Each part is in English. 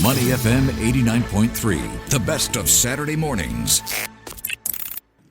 Money FM 89.3, the best of Saturday mornings.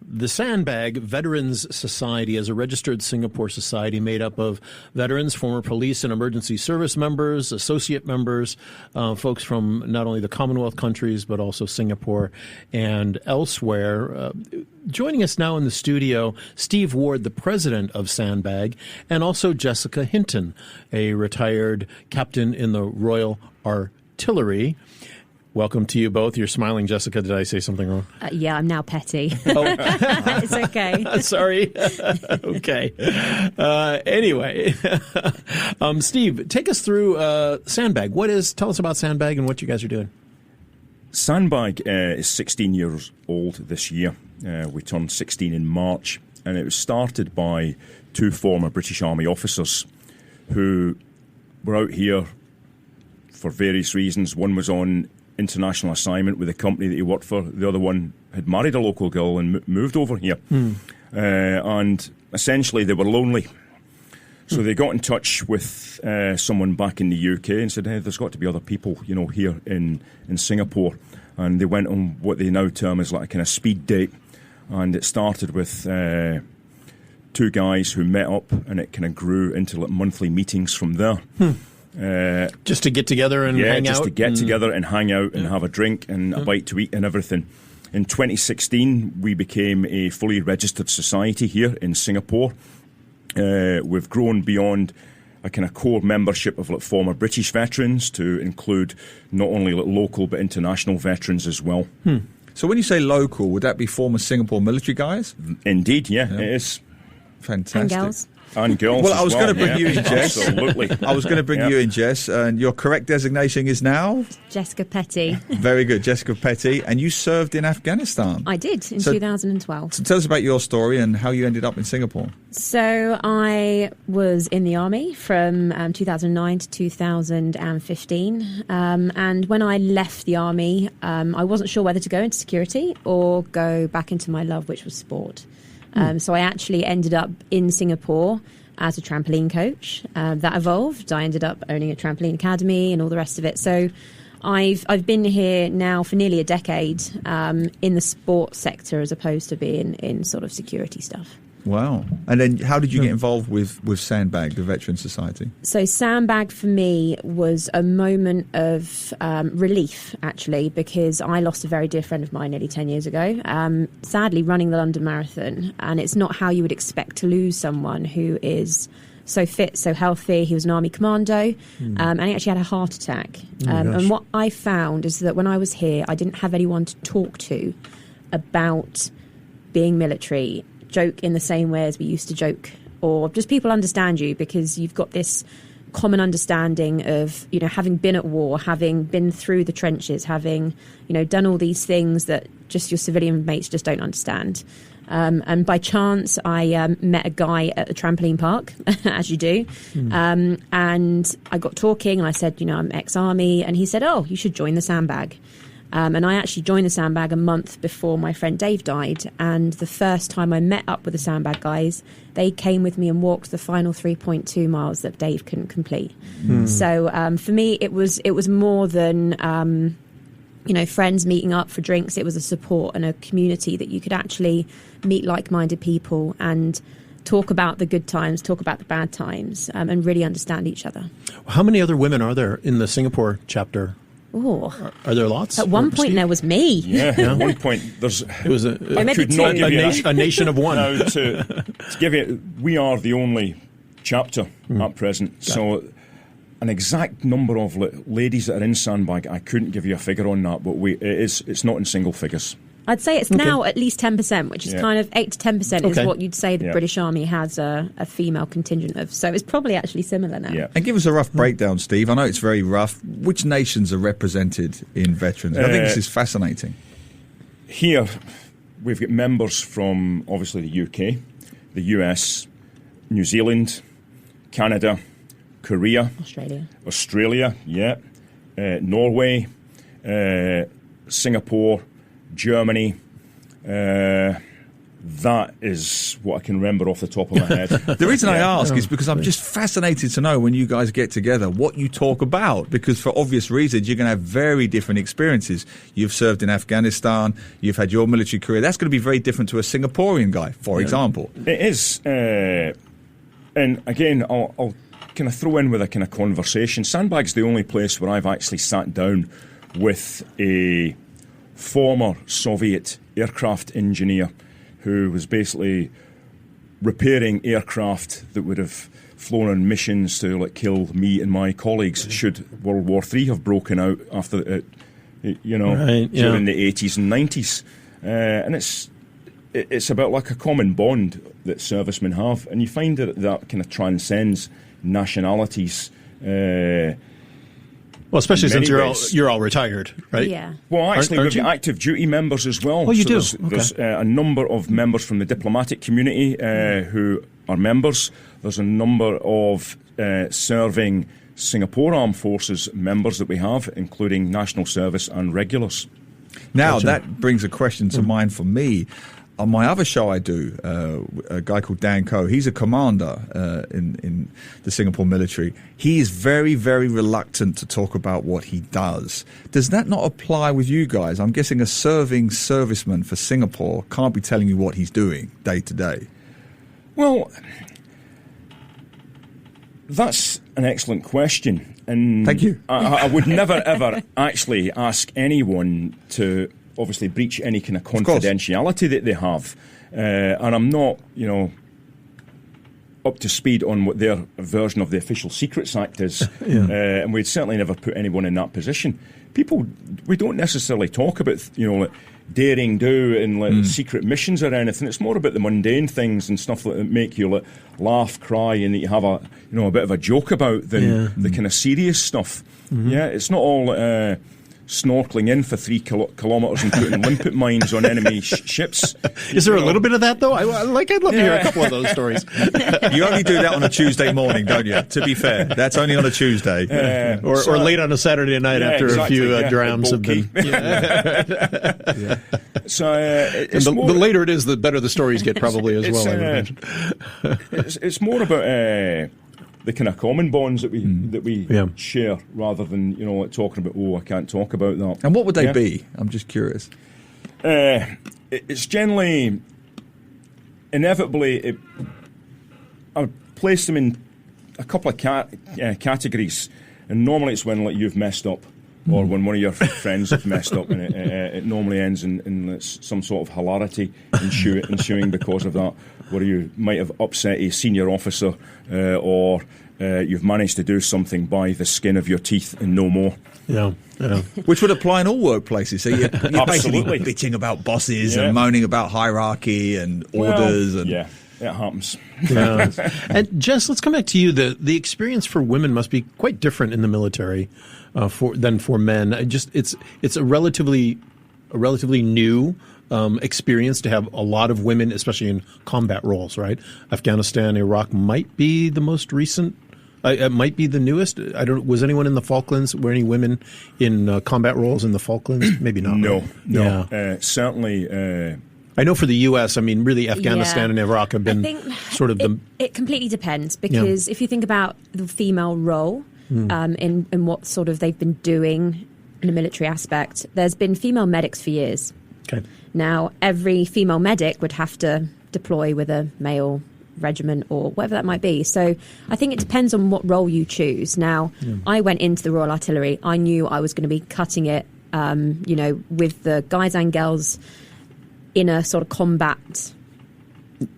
The Sandbag Veterans Society is a registered Singapore society made up of veterans, former police and emergency service members, associate members, folks from not only the Commonwealth countries, but also Singapore and elsewhere. Joining us now in the studio, Steve Ward, the president of Sandbag, and also Jessica Hinton, a retired captain in the Royal Artillery. Welcome to you both. You're smiling, Jessica. Did I say something wrong? Yeah, I'm now petty. Oh. It's okay. Sorry. Okay. Anyway, Steve, take us through Sandbag. Tell us about Sandbag and what you guys are doing. Sandbag is 16 years old this year. We turned 16 in March, and it was started by two former British Army officers who were out here for various reasons. One was on international assignment with a company that he worked for. The other one had married a local girl and moved over here. And essentially they were lonely. So they got in touch with someone back in the UK and said, hey, there's got to be other people, here in Singapore. And they went on what they now term as like a kind of speed date. And it started with two guys who met up, and it kind of grew into like monthly meetings from there. Just to get together and hang out? Yeah, just to get together and hang out and have a drink and a bite to eat and everything. In 2016, we became a fully registered society here in Singapore. We've grown beyond a kind of core membership of like former British veterans to include not only like local but international veterans as well. So when you say local, would that be former Singapore military guys? Indeed, yeah. It is. Fantastic. And girls. And girls. Well, I was going to bring you in, Jess. Absolutely. I was going to bring you in, Jess. And your correct designation is now? Jessica Petty. Very good, Jessica Petty. And you served in Afghanistan. I did in 2012. So tell us about your story and how you ended up in Singapore. So I was in the army from 2009 to 2015. And when I left the army, I wasn't sure whether to go into security or go back into my love, which was sport. So I actually ended up in Singapore as a trampoline coach. That evolved. I ended up owning a trampoline academy and all the rest of it. So I've been here now for nearly a decade in the sports sector as opposed to being in sort of security stuff. Wow. And then how did you get involved with Sandbag, the Veteran Society? So Sandbag for me was a moment of relief, actually, because I lost a very dear friend of mine nearly 10 years ago, sadly running the London Marathon. And it's not how you would expect to lose someone who is so fit, so healthy. He was an army commando, and he actually had a heart attack. And what I found is that when I was here, I didn't have anyone to talk to about being military, joke in the same way as we used to joke, or just people understand you because you've got this common understanding of, having been at war, having been through the trenches, having, done all these things that just your civilian mates just don't understand. And by chance, I met a guy at the trampoline park, as you do, and I got talking and I said, I'm ex-army, and he said, oh, you should join the Sandbag. And I actually joined the Sandbag a month before my friend Dave died. And the first time I met up with the Sandbag guys, they came with me and walked the final 3.2 miles that Dave couldn't complete. So for me, it was more than, friends meeting up for drinks. It was a support and a community that you could actually meet like-minded people and talk about the good times, talk about the bad times, and really understand each other. How many other women are there in the Singapore chapter? Oh, are there lots? At one point, there was me. Yeah, at one point, it was a nation of one. Now, to give you, we are the only chapter at present. So, an exact number of ladies that are in Sandbag, I couldn't give you a figure on that, but it's not in single figures. I'd say it's now at least 10%, which is kind of 8 to 10% is what you'd say the British Army has a female contingent of. So it's probably actually similar now. Yeah. And give us a rough breakdown, Steve. I know it's very rough. Which nations are represented in veterans? I think this is fascinating. Here, we've got members from, obviously, the UK, the US, New Zealand, Canada, Korea. Australia, Norway, Singapore, Germany, that is what I can remember off the top of my head. The reason I ask is because I'm just fascinated to know when you guys get together what you talk about, because for obvious reasons you're going to have very different experiences. You've served in Afghanistan, you've had your military career. That's going to be very different to a Singaporean guy, for example. It is. And again, I'll kind of throw in with a kind of conversation. Sandbag's the only place where I've actually sat down with a former Soviet aircraft engineer who was basically repairing aircraft that would have flown on missions to kill me and my colleagues should World War III have broken out after during the 80s and 90s. And it's about like a common bond that servicemen have, and you find that kind of transcends nationalities. Well, especially since you're all retired, right? Yeah. Well, actually, aren't we've got active duty members as well. Oh, you do? There's a number of members from the diplomatic community who are members. There's a number of serving Singapore Armed Forces members that we have, including national service and regulars. Now, that brings a question to mind for me. On my other show I do, a guy called Dan Coe, he's a commander in the Singapore military. He is very, very reluctant to talk about what he does. Does that not apply with you guys? I'm guessing a serving serviceman for Singapore can't be telling you what he's doing day to day. Well, that's an excellent question. And thank you. I would never, ever actually ask anyone to obviously breach any kind of confidentiality that they have. And I'm not, up to speed on what their version of the Official Secrets Act is. And we'd certainly never put anyone in that position. We don't necessarily talk about, daring do and secret missions or anything. It's more about the mundane things and stuff that make you laugh, cry, and that you have a bit of a joke about than the kind of serious stuff. Mm-hmm. Yeah, it's not all snorkeling in for 3 kilometres and putting limpet mines on enemy ships. Is there a little bit of that, though? I'd love to hear a couple of those stories. You only do that on a Tuesday morning, don't you? To be fair, that's only on a Tuesday. Or late on a Saturday night after a few drams have been... So the later it is, the better the stories get, probably, as well, I would imagine. It's more about... the kind of common bonds that we share, rather than talking about I can't talk about that. And what would they be? I'm just curious. It's generally inevitably I place them in a couple of categories, and normally it's when you've messed up, or when one of your friends have messed up, and it normally ends in some sort of hilarity ensuing because of that, where you might have upset a senior officer, or you've managed to do something by the skin of your teeth and no more. Yeah. Which would apply in all workplaces. So you're basically bitching about bosses and moaning about hierarchy and orders. Yeah, it happens. Yeah. And Jess, let's come back to you. The experience for women must be quite different in the military than for men. It's a relatively new experience to have a lot of women, especially in combat roles, right? Afghanistan, Iraq might be the most recent. It might be the newest. Was anyone in the Falklands? Were any women in combat roles in the Falklands? Maybe not. No. Yeah. Certainly. I know for the U.S., really Afghanistan and Iraq have been sort of the... It completely depends, because if you think about the female role in what sort of they've been doing in a military aspect, there's been female medics for years. Okay. Now, every female medic would have to deploy with a male regiment or whatever that might be. So I think it depends on what role you choose. Now, I went into the Royal Artillery. I knew I was going to be cutting it, with the guys and girls in a sort of combat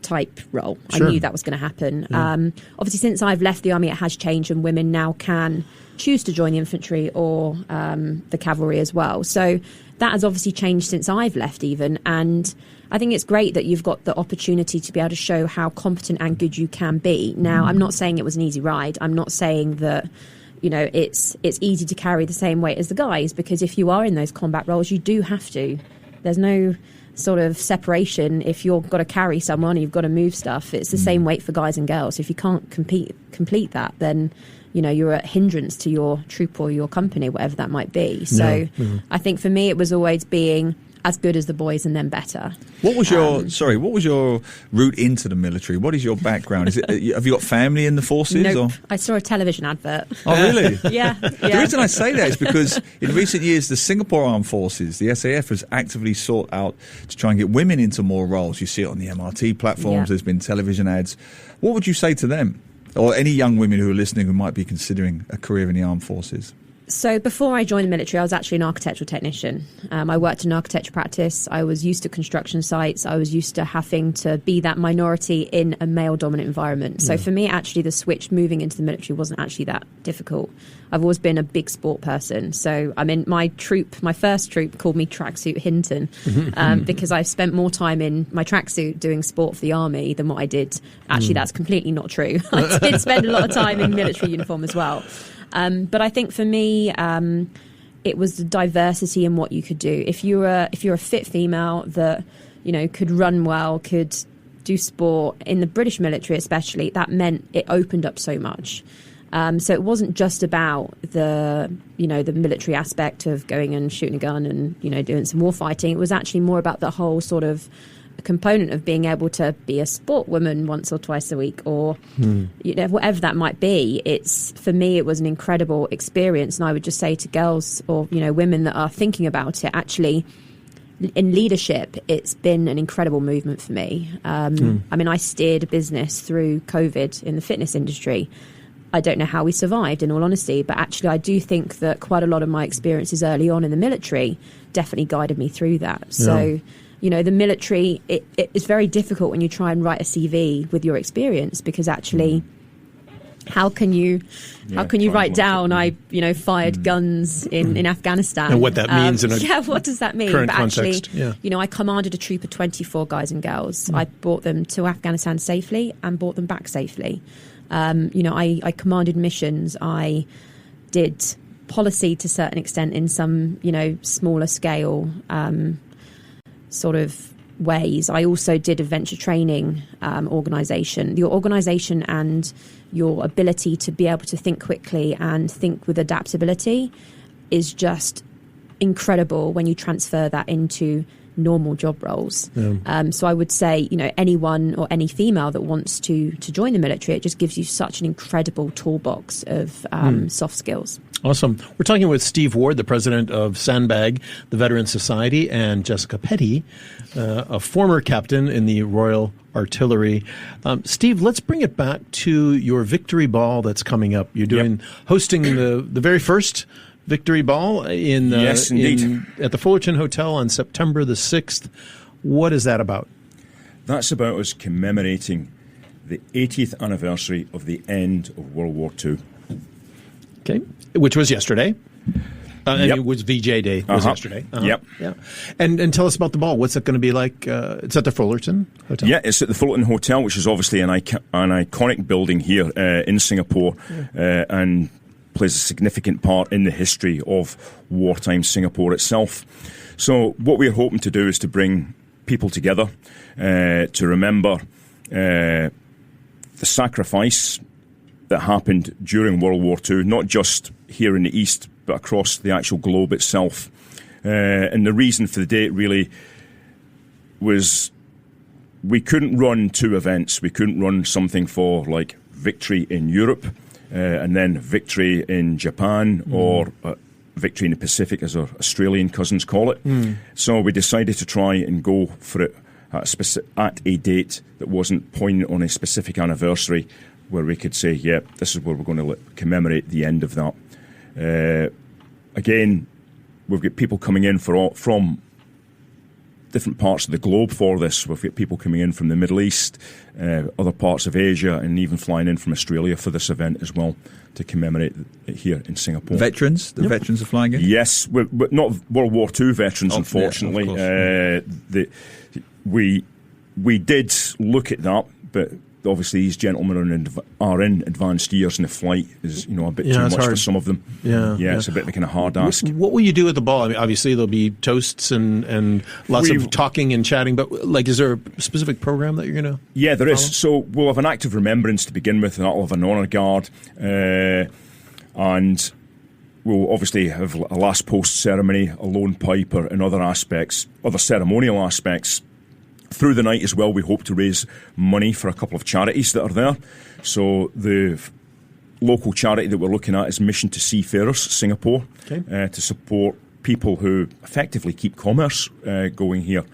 type role. Sure. I knew that was going to happen. Yeah. Obviously, since I've left the army, it has changed, and women now can choose to join the infantry or the cavalry as well. So that has obviously changed since I've left even, and I think it's great that you've got the opportunity to be able to show how competent and good you can be. Now, I'm not saying it was an easy ride. I'm not saying that it's easy to carry the same weight as the guys, because if you are in those combat roles, you do have to. There's no sort of separation. If you've got to carry someone, you've got to move stuff. It's the same weight for guys and girls. If you can't complete that, then you're a hindrance to your troop or your company, whatever that might be. So I think for me, it was always being as good as the boys and then better. What was your route into the military? What is your background? Have you got family in the forces? Nope. Or? I saw a television advert. Oh, really? Yeah. The reason I say that is because in recent years, the Singapore Armed Forces, the SAF, has actively sought out to try and get women into more roles. You see it on the MRT platforms. Yeah. There's been television ads. What would you say to them? Or any young women who are listening who might be considering a career in the armed forces? So before I joined the military, I was actually an architectural technician. I worked in architecture practice. I was used to construction sites. I was used to having to be that minority in a male-dominant environment. So for me, actually, the switch moving into the military wasn't actually that difficult. I've always been a big sport person. So I mean, my first troop called me Tracksuit Hinton because I've spent more time in my tracksuit doing sport for the army than what I did. Actually, that's completely not true. I did spend a lot of time in military uniform as well. But I think for me, it was the diversity in what you could do. If you're a fit female that could run well, could do sport in the British military, especially, that meant it opened up so much. So it wasn't just about the military aspect of going and shooting a gun and doing some war fighting. It was actually more about the whole sort of component of being able to be a sport woman once or twice a week, or whatever that might be. For me, it was an incredible experience, and I would just say to girls or women that are thinking about it, actually, in leadership, it's been an incredible movement for me. I mean, I steered a business through COVID in the fitness industry. I don't know how we survived, in all honesty, but actually I do think that quite a lot of my experiences early on in the military definitely guided me through that. So the military, it is very difficult when you try and write a CV with your experience, because actually, how can you write down I fired guns in Afghanistan, and what that means in what does that mean? Current but context, actually, I commanded a troop of 24 guys and girls. I brought them to Afghanistan safely and brought them back safely. I commanded missions. I did policy to a certain extent in some smaller scale sort of ways. I also did adventure training organisation. Your organisation and your ability to be able to think quickly and think with adaptability is just incredible when you transfer that into normal job roles. So I would say, anyone or any female that wants to join the military, it just gives you such an incredible toolbox of soft skills. Awesome. We're talking with Steve Ward, the president of Sandbag, the Veterans Society, and Jessica Petty, a former captain in the Royal Artillery. Steve, let's bring it back to your Victory Ball that's coming up. You're hosting the very first Victory Ball yes, indeed. At the Fullerton Hotel on September the 6th. What is that about? That's about us commemorating the 80th anniversary of the end of World War II. Okay, which was yesterday. It was VJ Day. Was yesterday. Yep. Yeah. And tell us about the ball. What's it going to be like? It's at the Fullerton Hotel. Yeah, it's at the Fullerton Hotel, which is obviously an iconic building here in Singapore, and plays a significant part in the history of wartime Singapore itself. So what we're hoping to do is to bring people together to remember the sacrifice that happened during World War II, not just here in the East, but across the actual globe itself. And the reason for the date really was we couldn't run two events. We couldn't run something for like Victory in Europe and then Victory in Japan or Victory in the Pacific, as our Australian cousins call it. So we decided to try and go for it at a date that wasn't poignant on a specific anniversary, where we could say, this is where we're going to commemorate the end of that. Again, we've got people coming in from different parts of the globe for this. We've got people coming in from the Middle East, other parts of Asia, and even flying in from Australia for this event as well to commemorate it here in Singapore. Veterans? The veterans are flying in? Yes, we're not World War II veterans, unfortunately. We did look at that, but obviously these gentlemen are in advanced years, and the flight is a bit too much for some of them. It's a bit of a kind of hard ask. What will you do at the ball? I mean, obviously there'll be toasts and lots of talking and chatting, but is there a specific program that you're going to there follow? is. So we'll have an active remembrance to begin with, and that'll have an honour guard, and we'll obviously have a last post ceremony, a lone piper, and other aspects, other ceremonial aspects. Through the night as well, we hope to raise money for a couple of charities that are there. So the local charity that we're looking at is Mission to Seafarers Singapore, to support people who effectively keep commerce going here.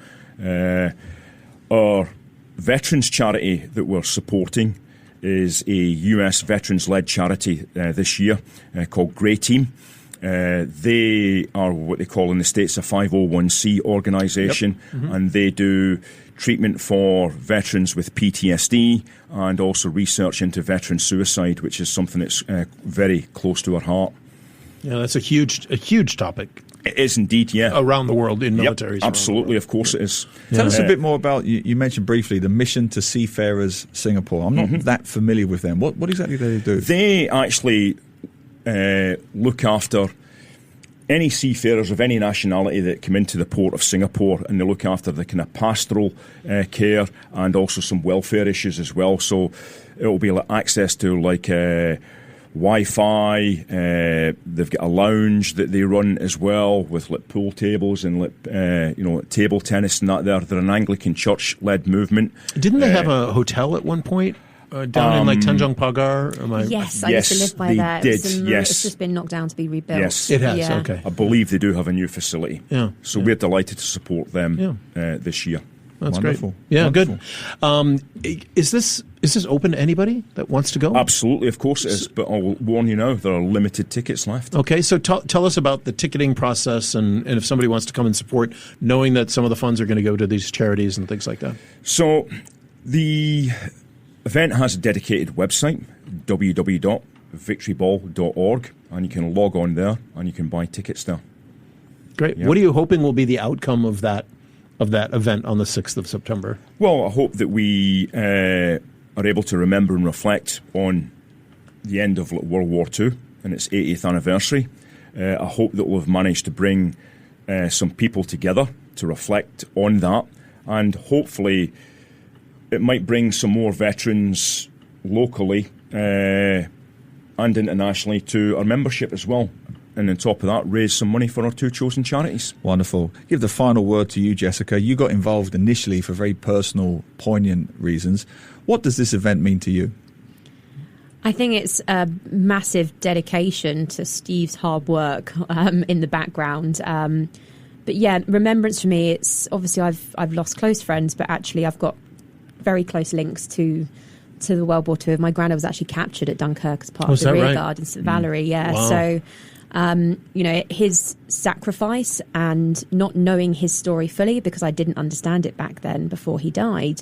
Our veterans charity that we're supporting is a US veterans-led charity this year called Grey Team. They are what they call in the States a 501c organisation, and they do treatment for veterans with PTSD and also research into veteran suicide, which is something that's very close to our heart. Yeah, that's a huge topic. It is indeed, yeah. Around the world, in militaries. Absolutely, of course it is. Tell us a bit more about, you mentioned briefly, the Mission to Seafarers Singapore. I'm not that familiar with them. What exactly do they do? They actually look after any seafarers of any nationality that come into the port of Singapore, and they look after the kind of pastoral care and also some welfare issues as well. So it will be access to Wi-Fi. They've got a lounge that they run as well with pool tables and table tennis and that. They're an Anglican church-led movement. Didn't they have a hotel at one point? Down in Tanjong Pagar? Yes, I used to live by there. Yes. It's just been knocked down to be rebuilt. Yes. It has, okay. I believe they do have a new facility. Yeah. So we're delighted to support them this year. That's Wonderful. great. Yeah, Wonderful. Good. Is this open to anybody that wants to go? Absolutely, of course it is. But I'll warn you now, there are limited tickets left. Okay, so tell us about the ticketing process and if somebody wants to come and support, knowing that some of the funds are going to go to these charities and things like that. So the event has a dedicated website, www.victoryball.org, and you can log on there and you can buy tickets there. Great. Yep. What are you hoping will be the outcome of that event on the 6th of September? Well, I hope that we are able to remember and reflect on the end of World War II and its 80th anniversary. I hope that we'll have managed to bring some people together to reflect on that, and hopefully it might bring some more veterans locally and internationally to our membership as well. And on top of that, raise some money for our two chosen charities. Wonderful. Give the final word to you, Jessica. You got involved initially for very personal, poignant reasons. What does this event mean to you? I think it's a massive dedication to Steve's hard work in the background. But yeah, Remembrance for me, it's obviously I've lost close friends, but actually I've got very close links to the World War II. My granddad was actually captured at Dunkirk as part of the rear guard in St Valerie. Yeah, wow. So his sacrifice and not knowing his story fully, because I didn't understand it back then before he died.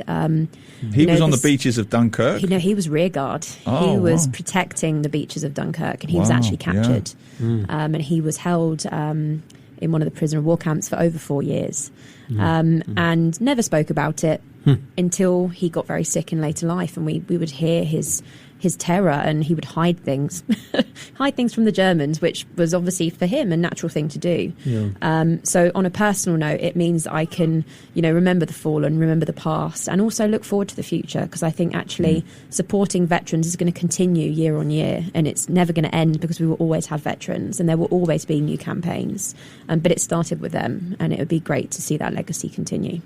He was on the beaches of Dunkirk? He was rear guard. Oh, he was wow. protecting the beaches of Dunkirk, and he was actually captured. Yeah. And he was held in one of the prisoner of war camps for over 4 years, and never spoke about it until he got very sick in later life, and we would hear his terror, and he would hide things from the Germans, which was obviously for him a natural thing to do. Yeah. So on a personal note, it means I can, remember the fallen, remember the past, and also look forward to the future, because I think actually supporting veterans is going to continue year on year, and it's never going to end, because we will always have veterans and there will always be new campaigns. But it started with them, and it would be great to see that legacy continue.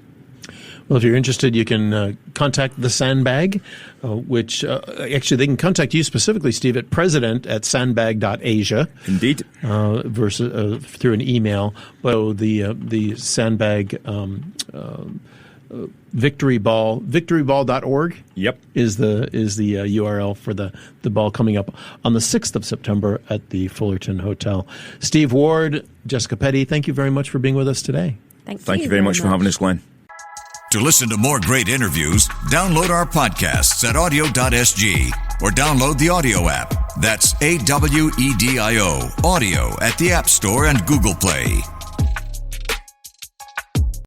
Well, if you're interested, you can contact the Sandbag, which actually they can contact you specifically, Steve, at president@sandbag.asia. Indeed. Versus through an email. But the Sandbag Victory Ball, victoryball.org. Yep. is the URL for the ball coming up on the 6th of September at the Fullerton Hotel. Steve Ward, Jessica Petty, thank you very much for being with us today. Thank you very much for having us, Glenn. To listen to more great interviews, download our podcasts at audio.sg or download the audio app. That's AWEDIO, audio at the App Store and Google Play.